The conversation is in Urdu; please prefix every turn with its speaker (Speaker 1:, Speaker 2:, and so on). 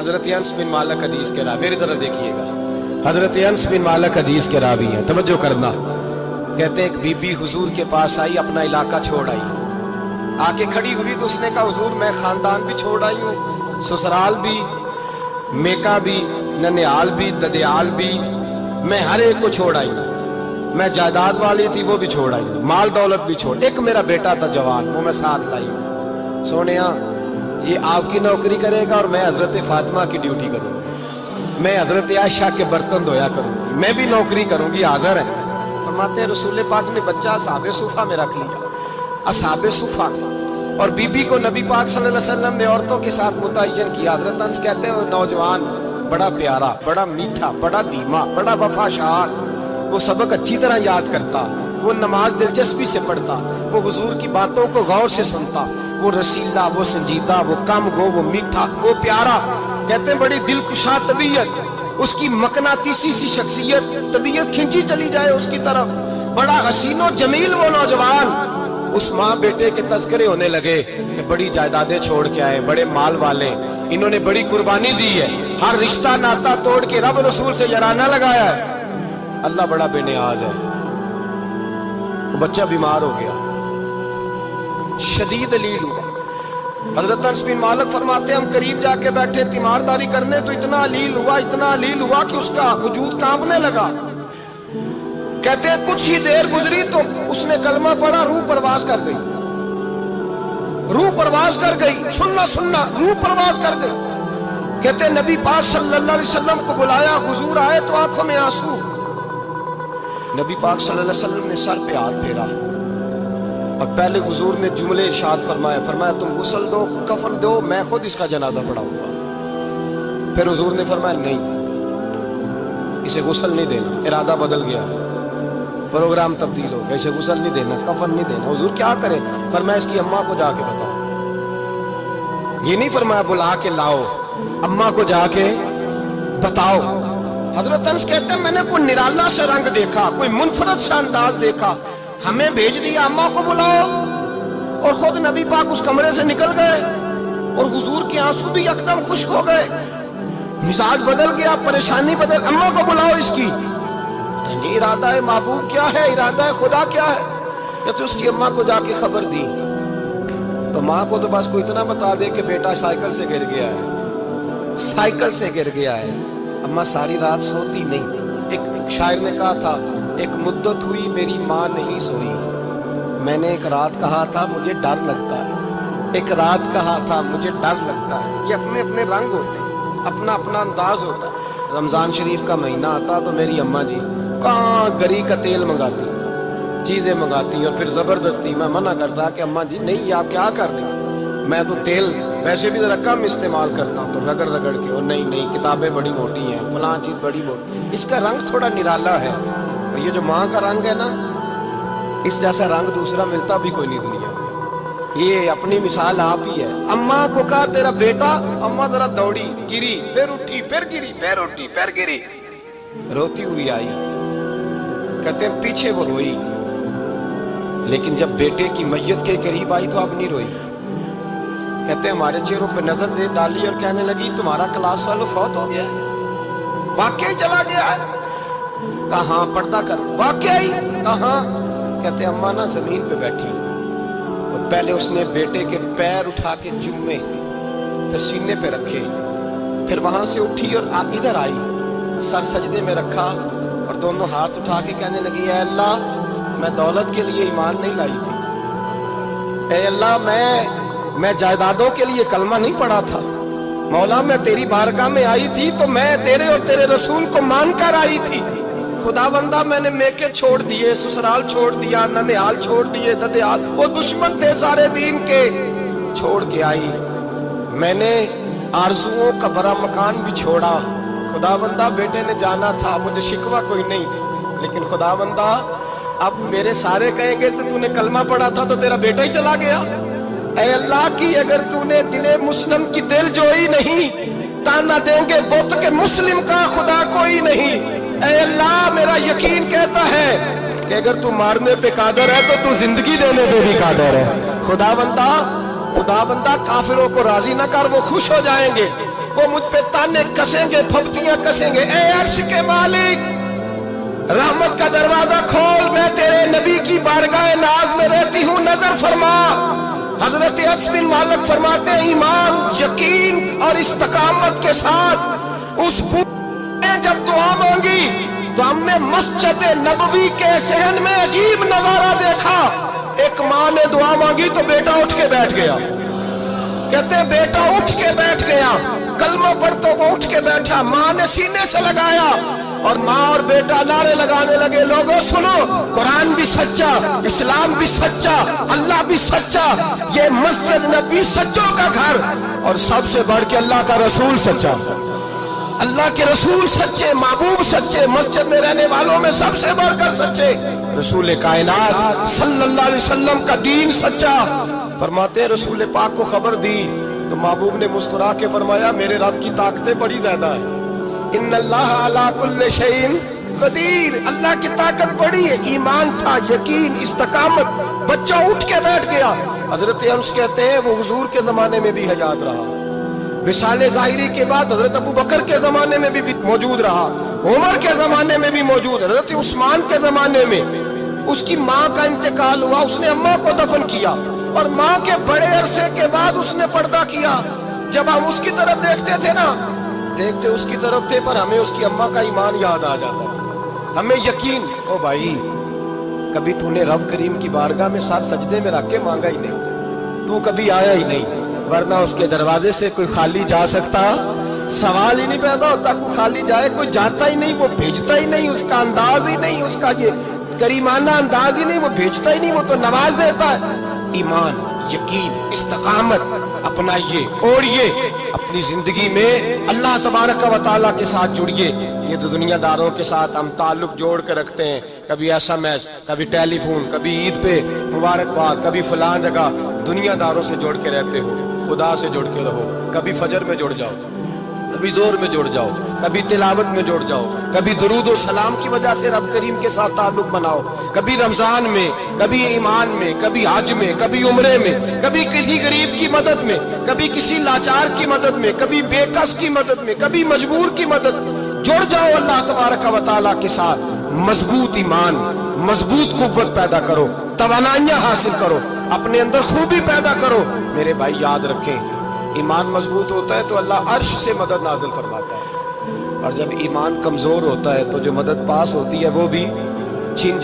Speaker 1: حضرت انس بن مالک حدیث کے راوی، میری طرف دیکھیے گا، حضرت انس بن مالک حدیث کے راوی ہیں، توجہ کرنا۔ کہتے ہیں ایک بی بی حضور کے پاس آئی، اپنا علاقہ چھوڑ آئی، آ کے کھڑی ہوئی تو اس نے کہا حضور میں خاندان بھی چھوڑ آئی ہوں، سسرال بھی، میکا بھی، ننیال بھی، ددیال بھی، میں ہر ایک کو چھوڑ آئی ہوں، میں جائیداد والی تھی وہ بھی چھوڑ آئی ہوں، مال دولت بھی چھوڑ، ایک میرا بیٹا تھا جوان وہ میں ساتھ لائی ہوں۔ سونیا یہ آپ کی نوکری کرے گا اور میں حضرت فاطمہ کی ڈیوٹی کروں گی، میں حضرت عائشہ کے برتن دھویا کروں گی، میں بھی نوکری کروں گی، حاضر ہے۔ فرماتے ہیں رسول پاک نے بچہ اصحاب صفہ میں رکھ لیا، اصحاب صفہ، اور بی بی کو نبی پاک صلی اللہ علیہ وسلم نے عورتوں کے ساتھ متعین کیا۔ حضرت انس کہتے ہیں وہ نوجوان بڑا پیارا، بڑا میٹھا، بڑا دھیما، بڑا وفاشار، وہ سبق اچھی طرح یاد کرتا، وہ نماز دلچسپی سے پڑھتا، وہ حضور کی باتوں کو غور سے سنتا، وہ رسیلا، وہ سنجیدہ، وہ کم گو، وہ میٹھا، وہ پیارا، کہتے ہیں بڑی دلکشا طبیعت، اس کی مقناطیسی سی شخصیت، طبیعت کھنچی چلی جائے اس کی طرف، بڑا حسین و جمیل وہ نوجوان۔ اس ماں بیٹے کے تذکرے ہونے لگے کہ بڑی جائیدادیں چھوڑ کے آئے، بڑے مال والے، انہوں نے بڑی قربانی دی ہے، ہر رشتہ ناتا توڑ کے رب رسول سے یارانہ لگایا ہے، اللہ بڑا بے نیاز ہے۔ بچہ بیمار ہو گیا، شدید علیل ہوا۔ حضرت انس بن مالک فرماتے ہیں ہم قریب جا کے بیٹھے تیمارداری کرنے تو اتنا علیل ہوا کہ اس کا وجود کانپنے لگا۔ کہتے ہیں کچھ ہی دیر گزری تو اس نے کلمہ پڑھا، روح پرواز کر گئی، روح پرواز کر گئی، سننا روح پرواز کر گئی۔ کہتے ہیں نبی پاک صلی اللہ علیہ وسلم کو بلایا، حضور آئے تو آنکھوں میں آنسو۔ نبی پاک صلی اللہ علیہ وسلم نے سر پہ ہاتھ پھیرا اور پہلے حضور نے جملے ارشاد فرمایا تم غسل دو، کفن دو، میں خود اس کا جنازہ پڑھاؤں گا۔ پھر حضور نے فرمایا نہیں، اسے غسل نہیں دینا، ارادہ بدل گیا، پروگرام تبدیل ہو گیا، اسے غسل نہیں دینا، کفن نہیں دینا۔ حضور کیا کرے؟ فرمایا اس کی اماں کو جا کے بتاؤ، یہ نہیں فرمایا بلا کے لاؤ، اماں کو جا کے بتاؤ۔ حضرت انس کہتے ہیں میں نے کوئی نرالا سے رنگ دیکھا، کوئی منفرد سا انداز دیکھا، ہمیں بھیج دیا اماں کو بلاؤ، اور خود نبی پاک اس کمرے سے نکل گئے اور حضور کے آنسو بھی یکدم خشک ہو گئے، مزاج بدل گیا، پریشانی بدل، اماں کو بلاؤ اس کی۔ نہیں ارادہ ہے محبوب کیا ہے، ارادہ ہے خدا کیا ہے؟ کہتے اس کی اماں کو جا کے خبر دی تو ماں کو تو بس کوئی اتنا بتا دے کہ بیٹا سائیکل سے گر گیا ہے، سائیکل سے گر گیا ہے۔ اماں ساری رات سوتی نہیں۔ ایک شاعر نے کہا تھا ایک مدت ہوئی میری ماں نہیں سوئی، میں نے ایک رات کہا تھا مجھے ڈر لگتا ہے، ایک رات کہا تھا مجھے ڈر لگتا ہے۔ یہ اپنے اپنے رنگ ہوتے ہیں، اپنا اپنا انداز ہوتا ہے۔ رمضان شریف کا مہینہ آتا تو میری اماں جی کہاں گری کا تیل منگاتی، چیزیں منگاتی، اور پھر زبردستی میں منع کرتا کہ اماں جی نہیں یہ آپ کیا کر رہی ہیں، میں تو تیل ویسے بھی ذرا کم استعمال کرتا ہوں، تو رگڑ رگڑ کے، اور نہیں کتابیں بڑی موٹی ہیں، فلاں چیز بڑی موٹی، اس کا رنگ تھوڑا نرالا ہے، اور یہ جو ماں کا رنگ ہے نا اس جیسا رنگ دوسرا ملتا بھی کوئی نہیں دنیا میں۔ یہ اپنی مثال آپ ہی ہے۔ اماں کو کہا تیرا بیٹا، اماں ذرا دوڑی، گری، پھر اٹھی، پھر گری، پھر اٹھی، پھر گری، روتی ہوئی آئی۔ کہتے ہیں پیچھے وہ روئی، لیکن جب بیٹے کی میت کے قریب آئی تو اب نہیں روئی۔ کہتے ہیں ہمارے چہروں پہ نظر دے ڈالی اور کہنے لگی تمہارا کلاس فیلو فوت ہو گیا ہے، واقعی چلا گیا ہے؟ کہاں پردہ کر، واقعی کہاں؟ کہتے ہیں اماں نا زمین پہ بیٹھی اور پہلے اس نے بیٹے کے پیر اٹھا کے چومے، پھر سینے پہ رکھے، پھر وہاں سے اٹھی اور ادھر آئی، سر سجدے میں رکھا اور دونوں ہاتھ اٹھا کے کہنے لگی اے اللہ میں دولت کے لیے ایمان نہیں لائی تھی، اے اللہ میں جائیدادوں کے لیے کلمہ نہیں پڑھا تھا، مولا میں تیری بارگاہ میں آئی تھی تو میں تیرے اور تیرے رسول کو مان کر آئی تھی، خدا بندہ میں نے میکے چھوڑ دیے، سسرال چھوڑ دیا، ننیال چھوڑ دیے، ددیال، وہ دشمن تھے سارے دین کے، چھوڑ کے آئی، میں نے آرزوؤں کا بڑا مکان بھی چھوڑا، خدا بندہ بیٹے نے جانا تھا، مجھے شکوہ کوئی نہیں، لیکن خدا بندہ اب میرے سارے کہیں گے تو نے کلمہ پڑھا تھا تو تیرا بیٹا ہی چلا گیا، اے اللہ کی اگر تو نے دل مسلم کی دل جوئی نہیں، تانا دیں گے بت کے مسلم کا خدا کوئی نہیں، اے اللہ میرا یقین کہتا ہے کہ اگر تو مارنے پہ قادر ہے تو تو زندگی دینے پہ بھی قادر ہے، خدا بندہ کافروں کو راضی نہ کر، وہ خوش ہو جائیں گے، وہ مجھ پہ تانے کسیں گے، پھپتیاں کسیں گے۔ اے عرش کے مالک، رحمت کا دروازہ کھول، میں تیرے نبی کی بارگاہ ناز میں رہتی ہوں، نظر فرما۔ حضرت انس بن مالک فرماتے ہیں ایمان، یقین اور استقامت کے ساتھ اس نے جب دعا مانگی تو ہم نے مسجد نبوی کے صحن میں عجیب نظارہ دیکھا۔ ایک ماں نے دعا مانگی تو بیٹا اٹھ کے بیٹھ گیا، کہتے ہیں بیٹا اٹھ کے بیٹھ گیا، کلمہ پڑھ تو وہ اٹھ کے بیٹھا، ماں نے سینے سے لگایا اور ماں اور بیٹا نعرے لگانے لگے، لوگوں سنو، قرآن بھی سچا، اسلام بھی سچا، اللہ بھی سچا، یہ مسجد نبی سچوں کا گھر، اور سب سے بڑھ کے اللہ کا رسول سچا، اللہ کے رسول سچے، محبوب سچے، مسجد میں رہنے والوں میں سب سے بڑھ کر سچے، رسول کائنات صلی اللہ علیہ وسلم کا دین سچا۔ فرماتے ہیں رسول پاک کو خبر دی تو محبوب نے مسکرا کے فرمایا میرے رب کی طاقتیں بڑی زیادہ ہیں، ان اللہ علی کل شیء قدیر، اللہ کی طاقت بڑی ہے۔ ایمان تھا، یقین، استقامت، بچہ اٹھ کے بیٹھ گیا۔ حضرت انس کہتے ہیں وہ حضور کے زمانے میں بھی حیات رہا، وصال ظاہری کے بعد حضرت ابو بکر کے زمانے میں بھی موجود رہا، عمر کے زمانے میں بھی موجود، حضرت عثمان کے زمانے میں اس کی ماں کا انتقال ہوا، اس نے اماں کو دفن کیا اور ماں کے بڑے عرصے کے بعد اس نے پردہ کیا۔ جب ہم اس کی طرف دیکھتے تھے نا، دیکھتے اس کی طرف تھے پر ہمیں اس کی اماں کا ایمان یاد آ جاتا تھا، ہمیں یقین، او بھائی کبھی تو نے رب کریم کی بارگاہ میں سر سجدے میں رکھ کے مانگا ہی نہیں، تو کبھی آیا ہی نہیں، ورنہ اس کے دروازے سے کوئی خالی جا سکتا، سوال ہی نہیں پیدا ہوتا، کوئی خالی جائے، کوئی جاتا ہی نہیں، وہ بھیجتا ہی نہیں، اس کا انداز ہی نہیں، اس کا یہ کریمانہ انداز ہی نہیں، وہ بھیجتا ہی نہیں، وہ تو نواز دیتا ہے۔ ایمان، یقین، استقامت اپنائیے، اوڑھیے، اپنی زندگی میں اللہ تبارک و تعالیٰ کے ساتھ جڑیے۔ یہ تو دنیا داروں کے ساتھ ہم تعلق جوڑ کے رکھتے ہیں، کبھی SMS، کبھی ٹیلی فون، کبھی عید پہ مبارکباد، کبھی فلان جگہ، دنیا داروں سے جوڑ کے رہتے ہو، خدا سے جڑ کے رہو، کبھی فجر میں جڑ جاؤ، کبھی زور میں جڑ جاؤ، کبھی تلاوت میں جڑ جاؤ، کبھی درود و سلام کی وجہ سے رب کریم کے ساتھ تعلق بناؤ، کبھی رمضان میں، کبھی ایمان میں، کبھی حج میں، کبھی عمرے میں، کبھی کسی غریب کی مدد میں، کبھی کسی لاچار کی مدد میں، کبھی بے کس کی مدد میں، کبھی مجبور کی مدد میں، جڑ جاؤ اللہ تبارک و تعالیٰ کے ساتھ، مضبوط ایمان، مضبوط قوت پیدا کرو، توانائیاں حاصل کرو، اپنے اندر خوبی پیدا کرو۔ میرے بھائی یاد رکھیں، ایمان مضبوط ہوتا ہے تو اللہ عرش سے مدد نازل فرماتا ہے، اور جب ایمان کمزور ہوتا ہے تو جو مدد پاس ہوتی ہے وہ بھی چھین جاتی ہے۔